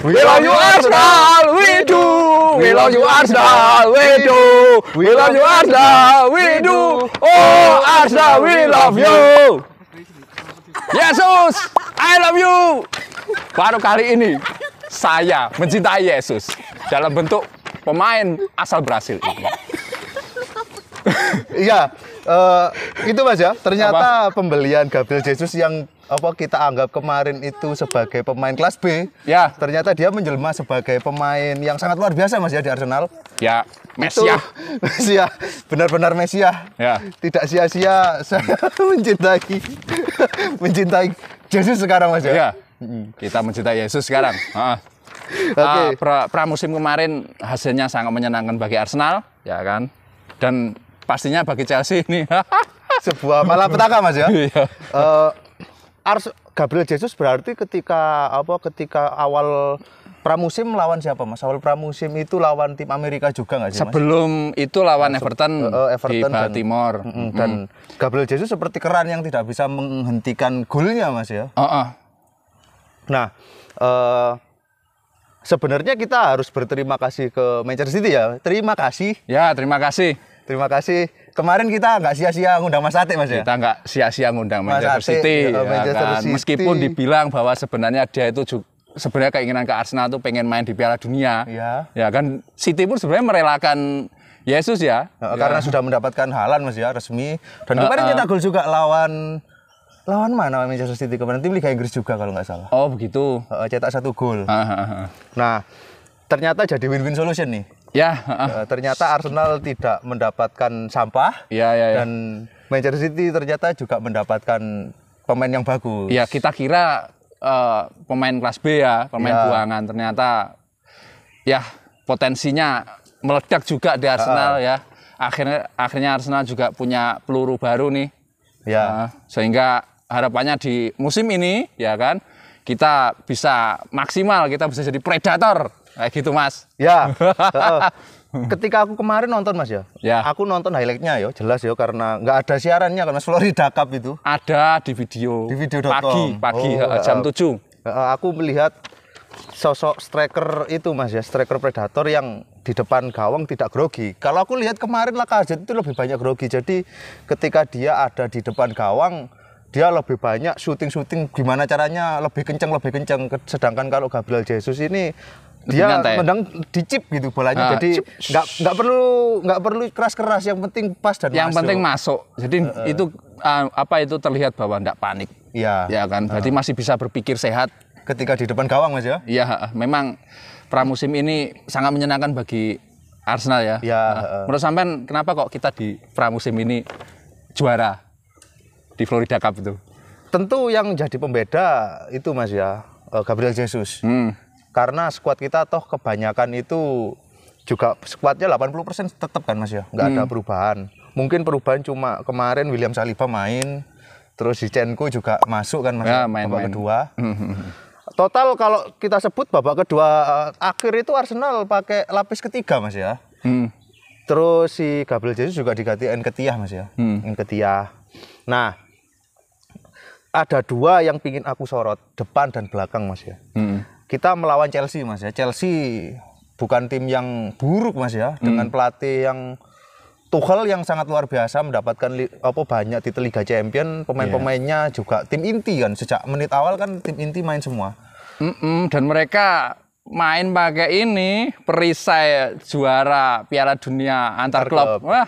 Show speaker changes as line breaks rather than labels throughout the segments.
We love you Arsenal, we do. We love you Arsenal, we do. We love you Arsenal, we do. Oh Arsenal, we love you. Yesus, I love you. Baru kali ini saya mencintai Yesus dalam bentuk pemain asal Brasil ini.
Iya, itu Mas ya. Ternyata pembelian Gabriel Jesus yang kita anggap kemarin itu sebagai pemain kelas B,
ya,
ternyata dia menjelma sebagai pemain yang sangat luar biasa Mas ya di Arsenal.
Ya, Mesiah.
Mesiah, benar-benar Mesiah.
Ya.
Tidak sia-sia saya mencintai Jesus sekarang Mas ya.
Ya. Kita mencintai Yesus sekarang.
Oke.
Pramusim kemarin hasilnya sangat menyenangkan bagi Arsenal, ya kan? Dan pastinya bagi Chelsea ini
sebuah malapetaka Mas ya.
Iya.
Gabriel Jesus berarti ketika awal pramusim lawan siapa Mas? Awal pramusim itu lawan tim Amerika juga nggak sih Mas?
Sebelum itu lawan Everton di Baltimore.
Dan Gabriel Jesus seperti keran yang tidak bisa menghentikan golnya Mas ya. Nah, sebenarnya kita harus berterima kasih ke Manchester City ya. Terima kasih.
Ya, terima kasih.
Terima kasih. Kemarin kita nggak sia-sia ngundang Mas Ate Mas ya.
Kita nggak sia-sia ngundang Manchester City. City. Meskipun dibilang bahwa sebenarnya dia itu sebenarnya keinginan ke Arsenal itu pengen main di Piala Dunia.
Ya.
Ya kan City pun sebenarnya merelakan Yesus ya.
Karena sudah mendapatkan Haaland Mas ya resmi. Dan kemarin cetak gol juga lawan mana Manchester City kemarin, tim Liga Inggris juga kalau nggak salah.
Oh begitu.
Cetak 1 gol. Nah, ternyata jadi win-win solution nih.
Ya.
Ternyata Arsenal tidak mendapatkan sampah.
Ya.
Dan Manchester City ternyata juga mendapatkan pemain yang bagus.
Ya, kita kira pemain kelas B ya, pemain buangan. Ternyata ya potensinya meledak juga di Arsenal ya. Akhirnya Arsenal juga punya peluru baru nih.
Ya.
Sehingga harapannya di musim ini ya kan kita bisa maksimal, kita bisa jadi predator kayak gitu Mas.
Ya. Ketika aku kemarin nonton Mas ya. Aku nonton highlightnya ya, jelas ya karena nggak ada siarannya kan Mas, Florida Cup itu.
Ada di video.
Di video.com.
Pagi jam 7.
Aku melihat sosok striker itu Mas ya, striker predator yang di depan gawang tidak grogi. Kalau aku lihat kemarin Lacazette itu lebih banyak grogi. Jadi ketika dia ada di depan gawang, dia lebih banyak syuting gimana caranya lebih kencang. Sedangkan kalau Gabriel Jesus ini dia mendang dicip gitu bolanya, jadi nggak perlu keras-keras, yang penting pas dan
yang
masuk.
penting masuk. Jadi itu terlihat bahwa nggak panik.
Iya.
Ya kan, berarti masih bisa berpikir sehat
ketika di depan gawang Mas ya.
Iya, memang pramusim ini sangat menyenangkan bagi Arsenal ya. Menurut sampean kenapa kok kita di pramusim ini juara di Florida Cup itu?
Tentu yang jadi pembeda itu Mas ya, Gabriel Jesus. Karena skuad kita toh kebanyakan itu juga skuadnya 80% tetap kan Mas ya, nggak ada perubahan. Mungkin perubahan cuma kemarin William Saliba main, terus Zinchenko juga masuk kan Mas ya, babak kedua. Total kalau kita sebut babak kedua akhir itu Arsenal pakai lapis ketiga Mas ya. Terus si Gabriel Jesus juga diganti Nketiah Mas ya. Nketiah. Nah, ada 2 yang pingin aku sorot, depan dan belakang Mas ya. Kita melawan Chelsea Mas ya. Chelsea bukan tim yang buruk Mas ya, dengan pelatih yang Tuchel yang sangat luar biasa, mendapatkan banyak titel Liga Champion, pemain-pemainnya juga tim inti kan, sejak menit awal kan tim inti main semua.
Dan mereka main pakai ini perisai juara Piala Dunia antar klub. Wah,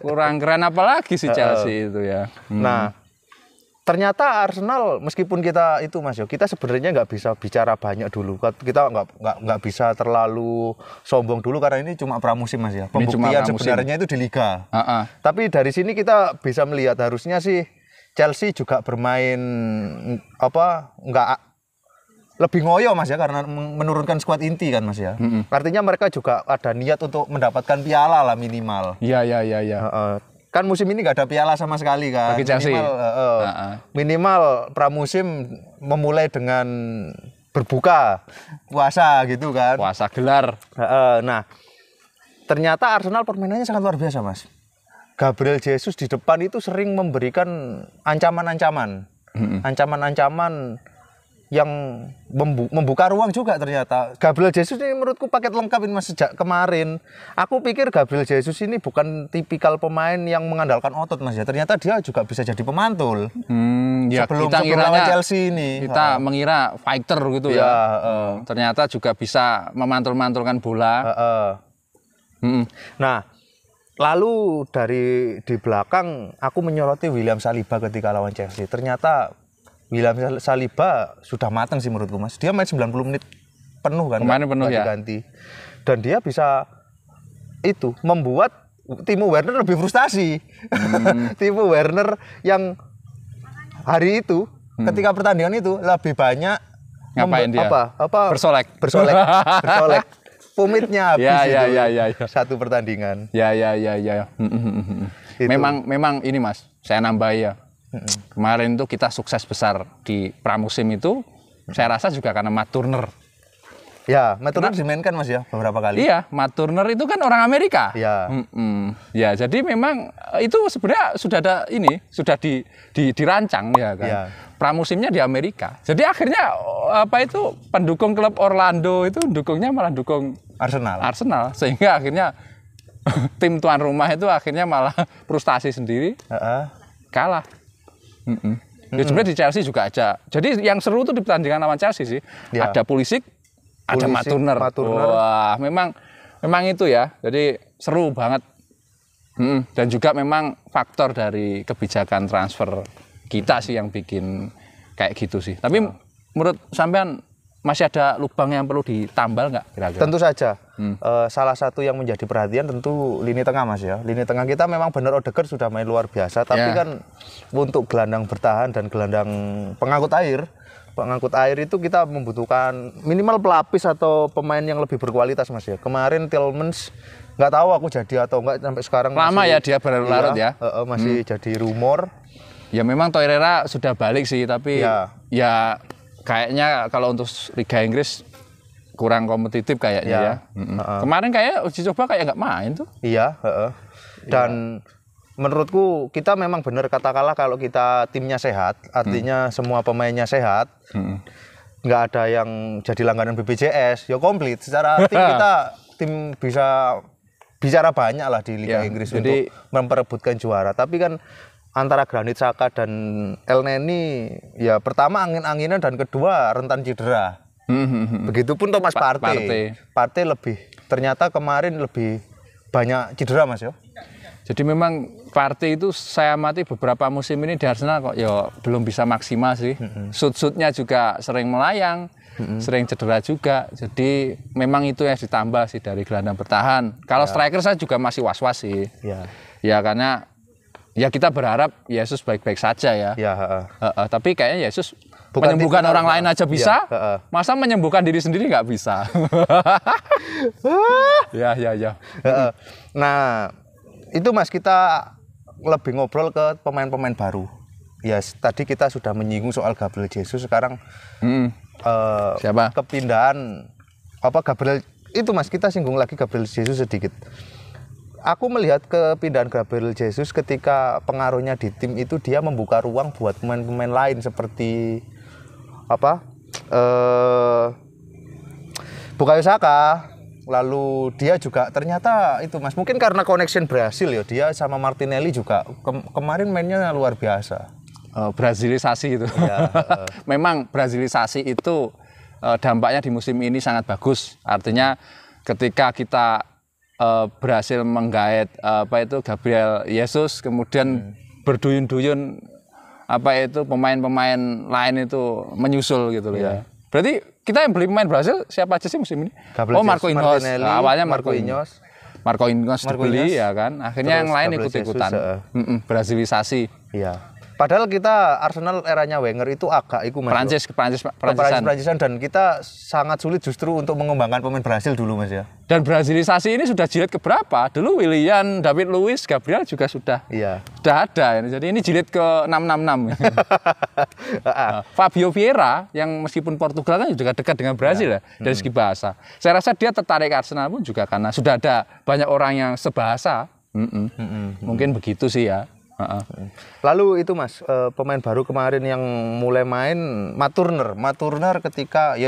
kurang keren apalagi si Chelsea itu ya.
Nah, ternyata Arsenal meskipun kita itu Mas yo, kita sebenarnya nggak bisa bicara banyak dulu. Kita nggak bisa terlalu sombong dulu karena ini cuma pramusim Mas ya. Pembuktian sebenarnya itu di liga. Tapi dari sini kita bisa melihat harusnya sih Chelsea juga bermain nggak lebih ngoyo Mas ya, karena menurunkan skuad inti kan Mas ya. Artinya mereka juga ada niat untuk mendapatkan piala lah minimal.
Iya.
Kan musim ini nggak ada piala sama sekali kan.
Bagi Chelsea.
Minimal pramusim memulai dengan berbuka puasa gitu kan.
Puasa gelar.
Nah, ternyata Arsenal permainannya sangat luar biasa Mas. Gabriel Jesus di depan itu sering memberikan ancaman-ancaman. Ancaman-ancaman yang membuka ruang juga ternyata. Gabriel Jesus ini menurutku paket lengkap ini Mas. Sejak kemarin aku pikir Gabriel Jesus ini bukan tipikal pemain yang mengandalkan otot Mas ya. Ternyata dia juga bisa jadi pemantul.
Ya
sebelum
kita
lawan Chelsea ini.
Kita mengira fighter gitu ya. Ternyata juga bisa memantul-mantulkan bola.
Nah, lalu di belakang aku menyoroti William Saliba ketika lawan Chelsea. Ternyata William Saliba sudah matang sih menurutku Mas. Dia main 90 menit penuh kan.
Kemarin penuh ya.
Ganti. Dan dia bisa membuat Timo Werner lebih frustasi. Timo Werner yang hari itu ketika pertandingan itu lebih banyak
ngapain dia? Bersolek.
Pumitnya habis
ya.
Satu pertandingan.
Ya. Memang ini Mas, saya nambah ya. Kemarin tuh kita sukses besar di pramusim itu, saya rasa juga karena Matt Turner.
Ya, Matt Turner dimainkan Mas ya beberapa kali.
Iya, Matt Turner itu kan orang Amerika.
Ya.
Ya, jadi memang itu sebenarnya sudah dirancang ya kan. Ya. Pramusimnya di Amerika. Jadi akhirnya pendukung klub Orlando itu dukungnya malah dukung Arsenal. Sehingga akhirnya tim tuan rumah itu akhirnya malah frustasi sendiri. Kalah. Ya sebenarnya di Chelsea juga ada. Jadi yang seru tuh di pertandingan lawan Chelsea sih. Ya. Ada Pulisic, ada Matt Turner. Wah, memang itu ya. Jadi seru banget. Dan juga memang faktor dari kebijakan transfer kita sih yang bikin kayak gitu sih. Tapi menurut sampean masih ada lubang yang perlu ditambal nggak kira-kira?
Tentu saja. Salah satu yang menjadi perhatian tentu lini tengah Mas ya. Lini tengah kita memang benar Odegaard sudah main luar biasa. Tapi kan untuk gelandang bertahan dan gelandang pengangkut air itu kita membutuhkan minimal pelapis atau pemain yang lebih berkualitas Mas ya. Kemarin Tielemans nggak tahu aku jadi atau enggak sampai sekarang.
Lama masih, ya dia berlarut ya.
Masih jadi rumor.
Ya memang Torreira sudah balik sih, tapi ya kayaknya kalau untuk Liga Inggris kurang kompetitif kayaknya ya. Kemarin kayak uji coba kayak nggak main tuh. Iya.
Dan menurutku kita memang benar katakanlah kalau kita timnya sehat, artinya semua pemainnya sehat, nggak ada yang jadi langganan BPJS, ya komplit. Secara tim bisa bicara banyak lah di Liga Inggris untuk memperebutkan juara. Tapi kan antara Granit Xhaka dan Elneny ya pertama angin-anginan dan kedua rentan cedera. Begitupun Thomas Partey. Partey ternyata kemarin lebih banyak cedera Mas ya.
Jadi memang Partey itu saya amati beberapa musim ini di Arsenal kok ya belum bisa maksimal sih. Shoot-shootnya juga sering melayang, sering cedera juga. Jadi memang itu yang ditambah sih dari gelandang bertahan. Kalau striker saya juga masih was-was sih. Ya karena ya kita berharap Yesus baik-baik saja ya. Tapi kayaknya Yesus menyembuhkan orang lain aja bisa, masa menyembuhkan diri sendiri nggak bisa. Ya.
Nah, itu Mas kita lebih ngobrol ke pemain-pemain baru. Ya tadi kita sudah menyinggung soal Gabriel Jesus, sekarang
siapa?
Kepindahan Gabriel itu Mas, kita singgung lagi Gabriel Jesus sedikit. Aku melihat kepindahan Gabriel Jesus ketika pengaruhnya di tim itu dia membuka ruang buat pemain-pemain lain seperti Bukayo Saka. Lalu dia juga ternyata itu Mas, mungkin karena connection Brasil ya, dia sama Martinelli juga kemarin mainnya luar biasa.
Brazilisasi itu. Memang Brazilisasi itu dampaknya di musim ini sangat bagus. Artinya ketika kita berhasil menggait Gabriel Jesus, kemudian berduyun-duyun pemain-pemain lain itu menyusul gitu loh ya. Berarti kita yang beli pemain Brasil siapa aja sih musim ini? Marquinhos. Awalnya Marquinhos dibeli ya kan. Akhirnya yang lain ikut-ikutan. Brazilisasi.
Iya. Padahal kita Arsenal eranya Wenger itu agak Perancis-Perancisan dan kita sangat sulit justru untuk mengembangkan pemain Brasil dulu Mas ya.
Dan Brazilisasi ini sudah jilid keberapa? Dulu Willian, David Luiz, Gabriel juga sudah ada. Jadi ini jilid ke 666. Fabio Vieira yang meskipun Portugal kan juga dekat dengan Brazil dari segi bahasa. Saya rasa dia tertarik Arsenal pun juga karena sudah ada banyak orang yang sebahasa. Mungkin begitu sih ya.
Lalu itu Mas, pemain baru kemarin yang mulai main Matt Turner ketika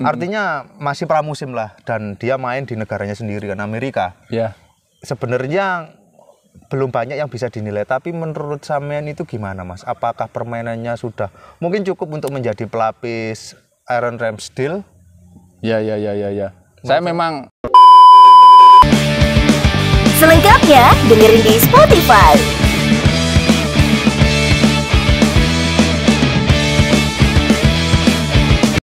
artinya masih pramusim lah, dan dia main di negaranya sendiri kan, Amerika.
Ya.
Sebenarnya belum banyak yang bisa dinilai, tapi menurut sampean itu gimana Mas? Apakah permainannya sudah mungkin cukup untuk menjadi pelapis Aaron Ramsdale?
Ya. Saya memang
selengkapnya dengerin di Spotify.